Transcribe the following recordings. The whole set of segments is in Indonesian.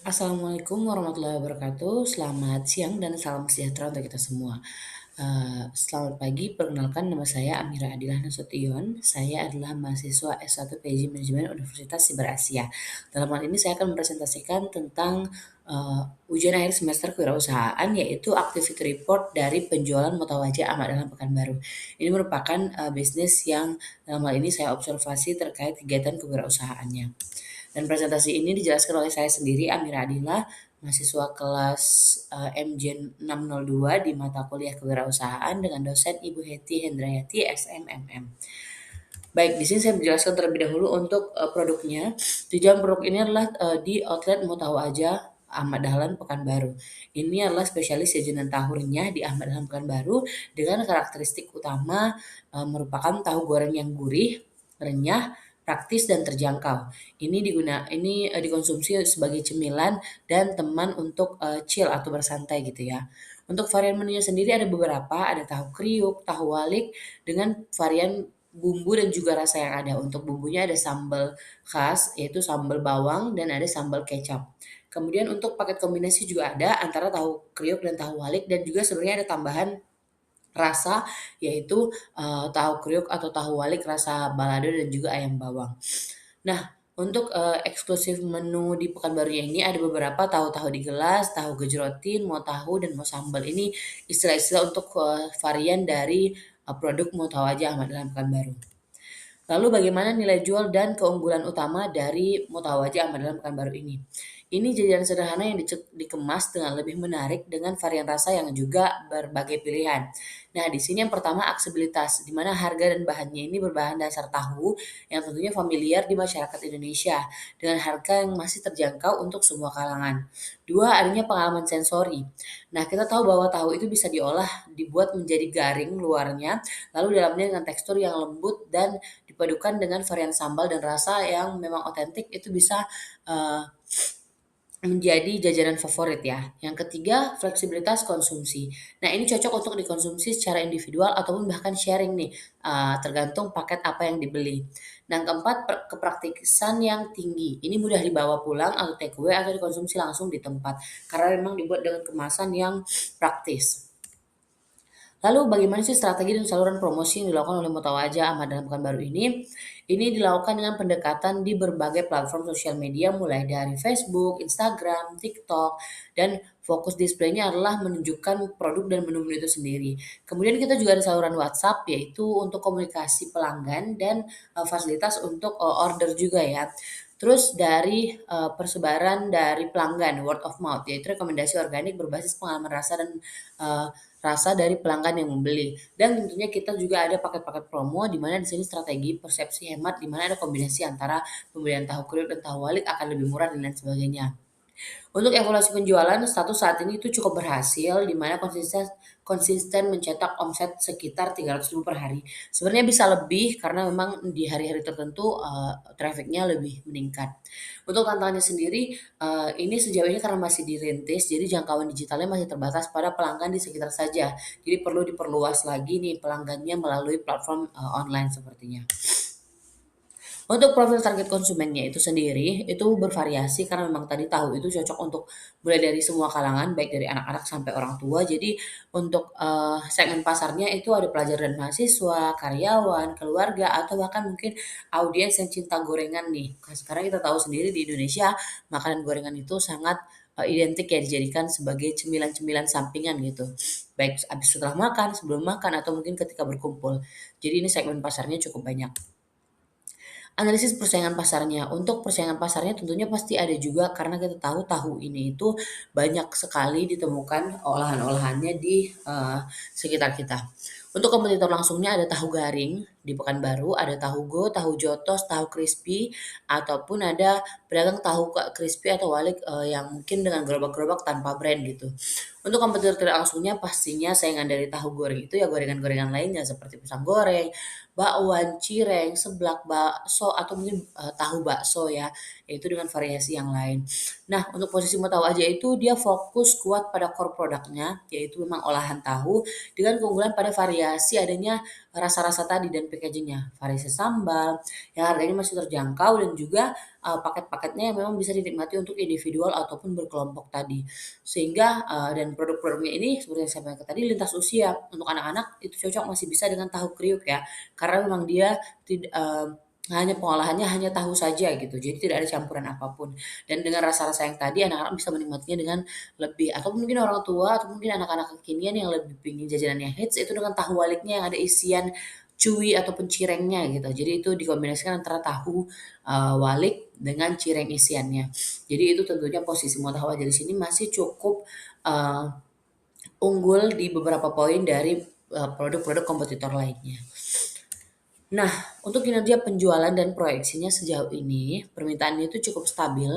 Assalamualaikum warahmatullahi wabarakatuh. Selamat siang dan salam sejahtera untuk kita semua. Selamat pagi, perkenalkan nama saya Amira Adilah Nasution. Saya adalah mahasiswa S1 PJ Manajemen Universitas Siber Asia. Dalam hal ini saya akan mempresentasikan tentang ujian akhir semester kewirausahaan, yaitu activity report dari penjualan Mutawajah Ahmad Dahlan Pekanbaru. Ini merupakan bisnis yang dalam hal ini saya observasi terkait kegiatan kewirausahaannya. Dan presentasi ini dijelaskan oleh saya sendiri, Amira Adila, mahasiswa kelas MJ 602 di mata kuliah kewirausahaan dengan dosen Ibu Heti Hendrayati SMMM. Baik, di sini saya menjelaskan terlebih dahulu untuk produknya. Tujuan produk ini adalah di outlet Mutawajah Ahmad Dahlan Pekanbaru. Ini adalah spesialis jajanan tahu renyah di Ahmad Dahlan Pekanbaru dengan karakteristik utama merupakan tahu goreng yang gurih, renyah, praktis dan terjangkau. Ini dikonsumsi sebagai cemilan dan teman untuk chill atau bersantai gitu ya. Untuk varian menunya sendiri ada beberapa, ada tahu kriuk, tahu walik dengan varian bumbu dan juga rasa yang ada. Untuk bumbunya ada sambal khas yaitu sambal bawang dan ada sambal kecap. Kemudian untuk paket kombinasi juga ada antara tahu kriuk dan tahu walik dan juga sebenarnya ada tambahan rasa yaitu tahu kriuk atau tahu walik rasa balado dan juga ayam bawang. Nah, untuk eksklusif menu di Pekanbarunya ini ada beberapa tahu-tahu di gelas, tahu gejrotin, mau tahu dan mau sambal. Ini istilah-istilah untuk varian dari produk Mutawajah Ahmad Dahlan Pekanbaru. Lalu bagaimana nilai jual dan keunggulan utama dari Mutawajah Ahmad Dahlan Pekanbaru ini? Ini jajanan sederhana yang dikemas dengan lebih menarik dengan varian rasa yang juga berbagai pilihan. Nah, di sini yang pertama aksesibilitas, di mana harga dan bahannya ini berbahan dasar tahu yang tentunya familiar di masyarakat Indonesia dengan harga yang masih terjangkau untuk semua kalangan. Dua, adanya pengalaman sensori. Nah, kita tahu bahwa tahu itu bisa diolah, dibuat menjadi garing luarnya, lalu dalamnya dengan tekstur yang lembut dan dipadukan dengan varian sambal dan rasa yang memang otentik itu bisa uh, menjadi jajanan favorit ya. Yang ketiga, fleksibilitas konsumsi. Nah, ini cocok untuk dikonsumsi secara individual ataupun bahkan sharing nih, tergantung paket apa yang dibeli. Nah, yang keempat, kepraktisan yang tinggi. Ini mudah dibawa pulang atau take away atau dikonsumsi langsung di tempat karena memang dibuat dengan kemasan yang praktis. Lalu bagaimana sih strategi dan saluran promosi yang dilakukan oleh Mutawajah Ahmad Dahlan Pekanbaru ini? Ini dilakukan dengan pendekatan di berbagai platform sosial media mulai dari Facebook, Instagram, TikTok, dan fokus displaynya adalah menunjukkan produk dan menu-menu itu sendiri. Kemudian kita juga ada saluran WhatsApp yaitu untuk komunikasi pelanggan dan fasilitas untuk order juga ya. Terus dari persebaran dari pelanggan word of mouth yaitu rekomendasi organik berbasis pengalaman rasa dan uh, rasa dari pelanggan yang membeli. Dan tentunya kita juga ada paket-paket promo di mana di sini strategi persepsi hemat di mana ada kombinasi antara pembelian tahu kriuk dan tahu walik akan lebih murah dan lain sebagainya. Untuk evaluasi penjualan, status saat ini itu cukup berhasil, di mana konsisten konsisten mencetak omset sekitar 300.000 per hari. Sebenarnya bisa lebih karena memang di hari-hari tertentu trafficnya lebih meningkat. Untuk tantangannya sendiri, ini sejauh ini karena masih dirintis, jadi jangkauan digitalnya masih terbatas pada pelanggan di sekitar saja. Jadi perlu diperluas lagi nih pelanggannya melalui platform online sepertinya. Untuk profil target konsumennya itu sendiri, itu bervariasi karena memang tadi tahu itu cocok untuk mulai dari semua kalangan, baik dari anak-anak sampai orang tua. Jadi untuk, segmen pasarnya itu ada pelajar dan mahasiswa, karyawan, keluarga, atau bahkan mungkin audiens yang cinta gorengan nih. Sekarang kita tahu sendiri di Indonesia makanan gorengan itu sangat, identik ya dijadikan sebagai cemilan-cemilan sampingan gitu. Baik setelah makan, sebelum makan, atau mungkin ketika berkumpul. Jadi ini segmen pasarnya cukup banyak. Analisis persaingan pasarnya. Untuk persaingan pasarnya tentunya pasti ada juga karena kita tahu tahu ini itu banyak sekali ditemukan olahan-olahannya di sekitar kita. Untuk kompetitor langsungnya ada tahu garing di Pekanbaru, ada tahu go, tahu jotos, tahu crispy, ataupun ada pedagang tahu crispy atau walik yang mungkin dengan gerobak-gerobak tanpa brand gitu. Untuk kompetitor tidak langsungnya pastinya saingan dari tahu goreng itu ya gorengan-gorengan lainnya seperti pisang goreng, bakwan, cireng, seblak, bakso, atau mungkin tahu bakso ya, yaitu dengan variasi yang lain. Nah, untuk posisi Mutawajah itu dia fokus kuat pada core produknya, yaitu memang olahan tahu dengan keunggulan pada variasi adanya rasa-rasa tadi dan packaging-nya, variasi sambal yang harganya masih terjangkau dan juga, paket-paketnya yang memang bisa dinikmati untuk individual ataupun berkelompok tadi. Sehingga, dan produk-produknya ini seperti yang saya sampaikan tadi lintas usia. Untuk anak-anak itu cocok masih bisa dengan tahu kriuk ya, karena memang dia hanya pengolahannya hanya tahu saja gitu, jadi tidak ada campuran apapun. Dan dengan rasa-rasa yang tadi anak-anak bisa menikmatinya dengan lebih atau mungkin orang tua atau mungkin anak-anak kekinian yang lebih pingin jajanan yang hits itu dengan tahu waliknya yang ada isian cuy ataupun cirengnya gitu. Jadi itu dikombinasikan antara tahu, walik dengan cireng isiannya. Jadi itu tentunya posisi Motawa di sini masih cukup, eee, unggul di beberapa poin dari, produk-produk kompetitor lainnya. Nah, untuk kinerja penjualan dan proyeksinya sejauh ini, permintaannya itu cukup stabil,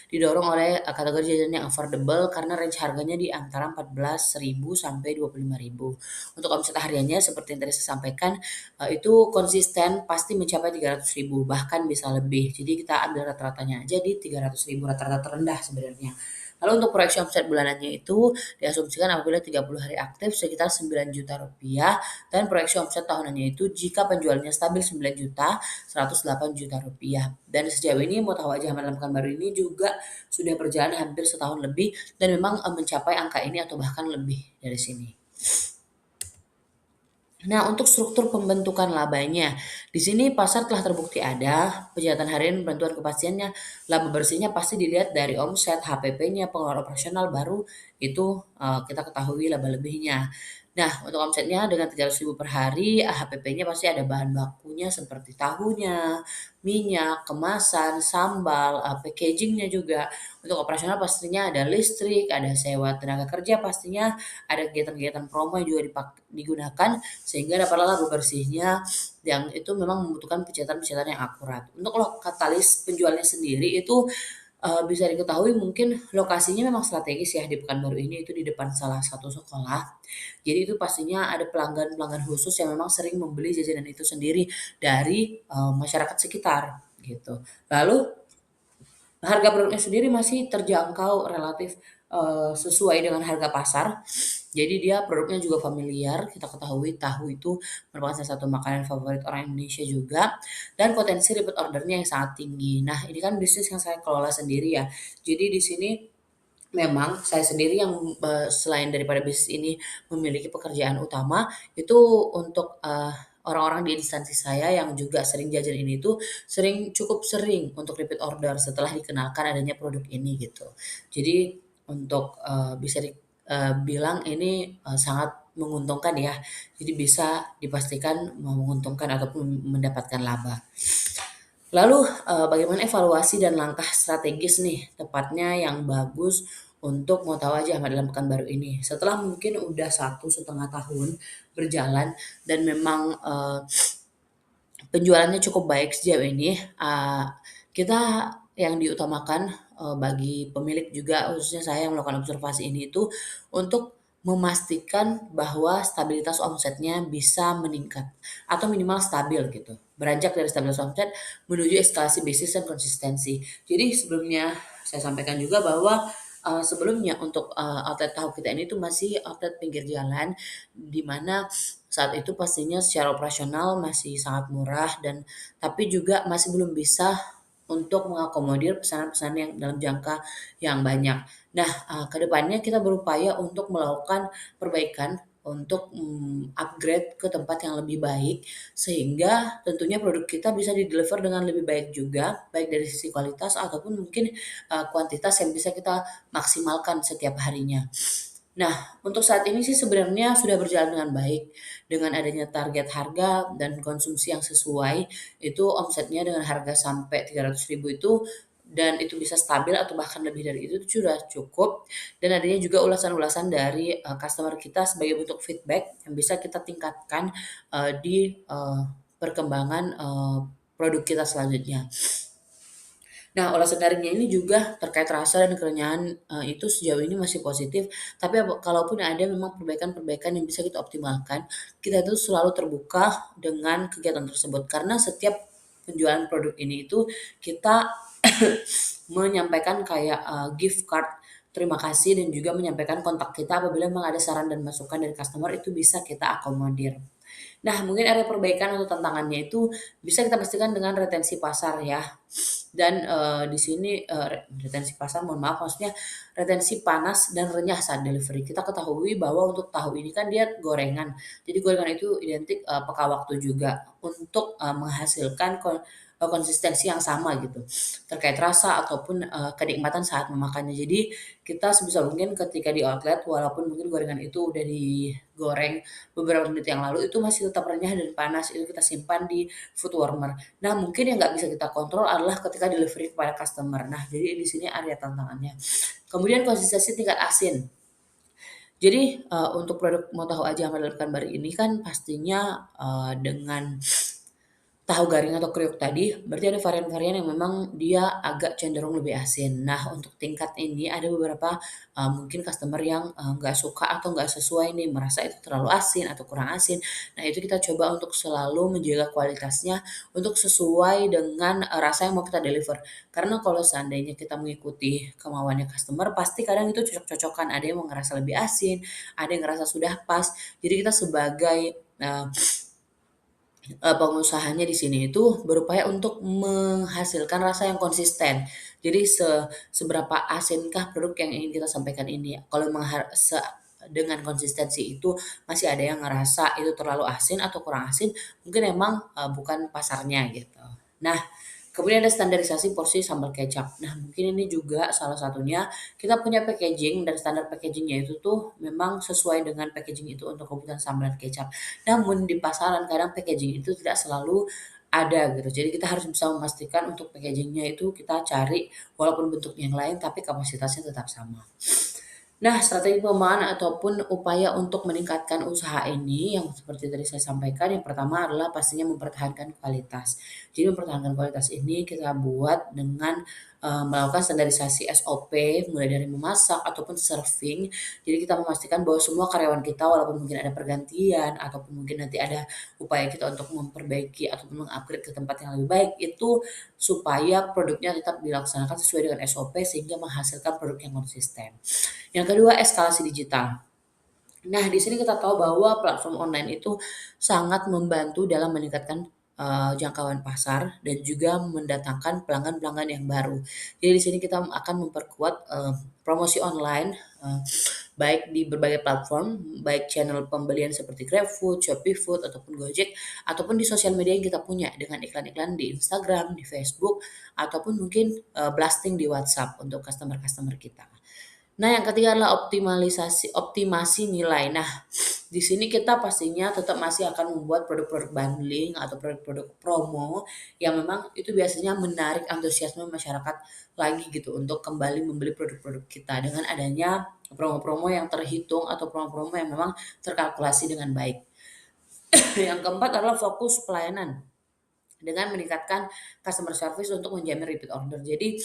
didorong oleh, kategori jajanan yang affordable karena range harganya di antara 14.000 sampai 25.000. Untuk omset hariannya seperti yang tadi saya sampaikan, itu konsisten pasti mencapai 300.000 bahkan bisa lebih. Jadi kita ambil rata-ratanya aja di 300.000 rata-rata terendah sebenarnya. Lalu untuk proyeksi omset bulanannya itu diasumsikan apabila 30 hari aktif sekitar 9 juta rupiah dan proyeksi omset tahunannya itu jika penjualannya stabil 9.108 juta rupiah. Dan sejauh ini Mutawajah dalam Pekanbaru ini juga sudah berjalan hampir setahun lebih dan memang mencapai angka ini atau bahkan lebih dari sini. Nah, untuk struktur pembentukan labanya, di sini pasar telah terbukti ada, penjahatan harian bantuan kepastiannya, laba bersihnya pasti dilihat dari omset, HPP-nya, pengeluaran operasional baru itu kita ketahui laba lebihnya. Nah, untuk omsetnya dengan 300.000 per hari, HPP-nya pasti ada bahan bakunya seperti tahunya, minyak, kemasan, sambal, packaging-nya juga. Untuk operasional pastinya ada listrik, ada sewa tenaga kerja pastinya, ada kegiatan-kegiatan promo yang juga digunakan sehingga dapatlah laba bersihnya yang itu memang membutuhkan pencatatan-pencatatan yang akurat. Untuk katalis penjualnya sendiri itu bisa diketahui mungkin lokasinya memang strategis ya di Pekanbaru ini, itu di depan salah satu sekolah. Jadi itu pastinya ada pelanggan-pelanggan khusus yang memang sering membeli jajanan itu sendiri dari, masyarakat sekitar, gitu. Lalu harga produknya sendiri masih terjangkau relatif, sesuai dengan harga pasar. Jadi dia produknya juga familiar, kita ketahui tahu itu merupakan salah satu makanan favorit orang Indonesia juga, dan potensi repeat order-nya yang sangat tinggi. Nah, ini kan bisnis yang saya kelola sendiri ya. Jadi di sini memang saya sendiri yang, selain daripada bisnis ini memiliki pekerjaan utama, itu untuk, orang-orang di instansi saya yang juga sering jajan ini tuh cukup sering untuk repeat order setelah dikenalkan adanya produk ini gitu. Jadi untuk, bisa bilang ini, sangat menguntungkan ya. Jadi bisa dipastikan menguntungkan ataupun mendapatkan laba. Lalu, bagaimana evaluasi dan langkah strategis nih tepatnya yang bagus untuk Mutawajah dalam Pekanbaru ini? Setelah mungkin udah 1,5 tahun berjalan dan memang, penjualannya cukup baik sejauh ini, kita yang diutamakan, bagi pemilik juga khususnya saya yang melakukan observasi ini itu untuk memastikan bahwa stabilitas omsetnya bisa meningkat atau minimal stabil gitu. Beranjak dari stabilitas omset menuju eskalasi bisnis dan konsistensi. Jadi sebelumnya saya sampaikan juga bahwa, sebelumnya untuk, outlet tahu kita ini tuh masih outlet pinggir jalan, di mana saat itu pastinya secara operasional masih sangat murah dan tapi juga masih belum bisa untuk mengakomodir pesanan-pesanan yang dalam jangka yang banyak. Nah, ke depannya kita berupaya untuk melakukan perbaikan untuk, upgrade ke tempat yang lebih baik, sehingga tentunya produk kita bisa di-deliver dengan lebih baik juga, baik dari sisi kualitas ataupun mungkin, kuantitas yang bisa kita maksimalkan setiap harinya. Nah, untuk saat ini sih sebenarnya sudah berjalan dengan baik. Dengan adanya target harga dan konsumsi yang sesuai, itu omsetnya dengan harga sampai 300.000 itu dan itu bisa stabil atau bahkan lebih dari itu sudah cukup. Dan adanya juga ulasan-ulasan dari, customer kita sebagai bentuk feedback yang bisa kita tingkatkan, di, perkembangan, produk kita selanjutnya. Nah, ulasan daringnya ini juga terkait rasa dan kerenyahan, itu sejauh ini masih positif, tapi kalaupun ada memang perbaikan-perbaikan yang bisa kita optimalkan, kita itu selalu terbuka dengan kegiatan tersebut. Karena setiap penjualan produk ini itu kita menyampaikan kayak, gift card terima kasih dan juga menyampaikan kontak kita apabila memang ada saran dan masukan dari customer itu bisa kita akomodir. Nah, mungkin area perbaikan atau tantangannya itu bisa kita pastikan dengan retensi pasar ya. Dan, di sini, retensi pasar mohon maaf maksudnya retensi panas dan renyah saat delivery. Kita ketahui bahwa untuk tahu ini kan dia gorengan. Jadi gorengan itu identik, peka waktu juga untuk, menghasilkan konsistensi yang sama gitu, terkait rasa ataupun, kenikmatan saat memakannya. Jadi kita sebisa mungkin ketika di outlet walaupun mungkin gorengan itu udah digoreng beberapa menit yang lalu, itu masih tetap renyah dan panas, itu kita simpan di food warmer. Nah, mungkin yang nggak bisa kita kontrol adalah ketika delivery kepada customer. Nah, jadi di sini area tantangannya. Kemudian konsistensi tingkat asin. Jadi, untuk produk mau tahu aja sama dalam Pekanbaru ini kan pastinya, dengan tahu garing atau kriuk tadi, berarti ada varian-varian yang memang dia agak cenderung lebih asin. Nah, untuk tingkat ini ada beberapa, mungkin customer yang, nggak suka atau nggak sesuai nih, merasa itu terlalu asin atau kurang asin. Nah, itu kita coba untuk selalu menjaga kualitasnya untuk sesuai dengan, rasa yang mau kita deliver. Karena kalau seandainya kita mengikuti kemauannya customer, pasti kadang itu cocok-cocokan, ada yang mau ngerasa lebih asin, ada yang ngerasa sudah pas. Jadi kita sebagai, pengusahanya di sini itu berupaya untuk menghasilkan rasa yang konsisten. Jadi seberapa asinkah produk yang ingin kita sampaikan ini. Kalau memang dengan konsistensi itu masih ada yang ngerasa itu terlalu asin atau kurang asin, mungkin emang, bukan pasarnya gitu. Nah, kemudian ada standarisasi porsi sambal kecap. Nah, mungkin ini juga salah satunya kita punya packaging dan standar packagingnya itu tuh memang sesuai dengan packaging itu untuk kebutuhan sambal dan kecap. Namun di pasaran kadang packaging itu tidak selalu ada gitu. Jadi kita harus bisa memastikan untuk packagingnya itu kita cari walaupun bentuknya yang lain tapi kapasitasnya tetap sama. Nah, strategi pengembangan ataupun upaya untuk meningkatkan usaha ini yang seperti tadi saya sampaikan, yang pertama adalah pastinya mempertahankan kualitas. Jadi mempertahankan kualitas ini kita buat dengan, melakukan standarisasi SOP mulai dari memasak ataupun serving. Jadi kita memastikan bahwa semua karyawan kita walaupun mungkin ada pergantian ataupun mungkin nanti ada upaya kita untuk memperbaiki ataupun meng-upgrade ke tempat yang lebih baik, itu supaya produknya tetap dilaksanakan sesuai dengan SOP sehingga menghasilkan produk yang konsisten. Yang kedua, eskalasi digital. Nah, di sini kita tahu bahwa platform online itu sangat membantu dalam meningkatkan, jangkauan pasar dan juga mendatangkan pelanggan-pelanggan yang baru. Jadi di sini kita akan memperkuat, promosi online, baik di berbagai platform, baik channel pembelian seperti GrabFood, ShopeeFood, ataupun Gojek, ataupun di sosial media yang kita punya dengan iklan-iklan di Instagram, di Facebook, ataupun mungkin, blasting di WhatsApp untuk customer-customer kita. Nah, yang ketiga adalah optimasi nilai. Nah, di sini kita pastinya tetap masih akan membuat produk-produk bundling atau produk-produk promo yang memang itu biasanya menarik antusiasme masyarakat lagi gitu untuk kembali membeli produk-produk kita dengan adanya promo-promo yang terhitung atau promo-promo yang memang terkalkulasi dengan baik. Yang keempat adalah fokus pelayanan dengan meningkatkan customer service untuk menjamin repeat order. Jadi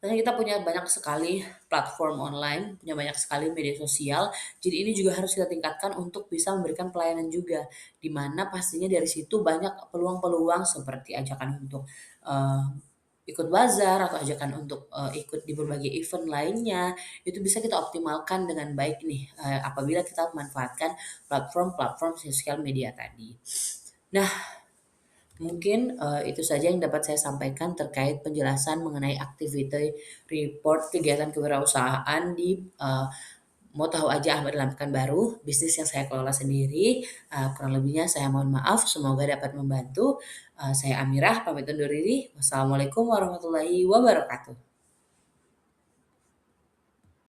ternyata kita punya banyak sekali platform online, punya banyak sekali media sosial. Jadi ini juga harus kita tingkatkan untuk bisa memberikan pelayanan juga, di mana pastinya dari situ banyak peluang-peluang seperti ajakan untuk eh, ikut bazar atau ajakan untuk ikut di berbagai event lainnya. Itu bisa kita optimalkan dengan baik nih apabila kita memanfaatkan platform-platform sosial media tadi. Nah, mungkin, itu saja yang dapat saya sampaikan terkait penjelasan mengenai activity report kegiatan kewirausahaan di, mau tahu aja Ahmad dalam Pekanbaru, bisnis yang saya kelola sendiri, kurang lebihnya saya mohon maaf, semoga dapat membantu. Saya Amirah pamit undur diri. Wassalamualaikum warahmatullahi wabarakatuh.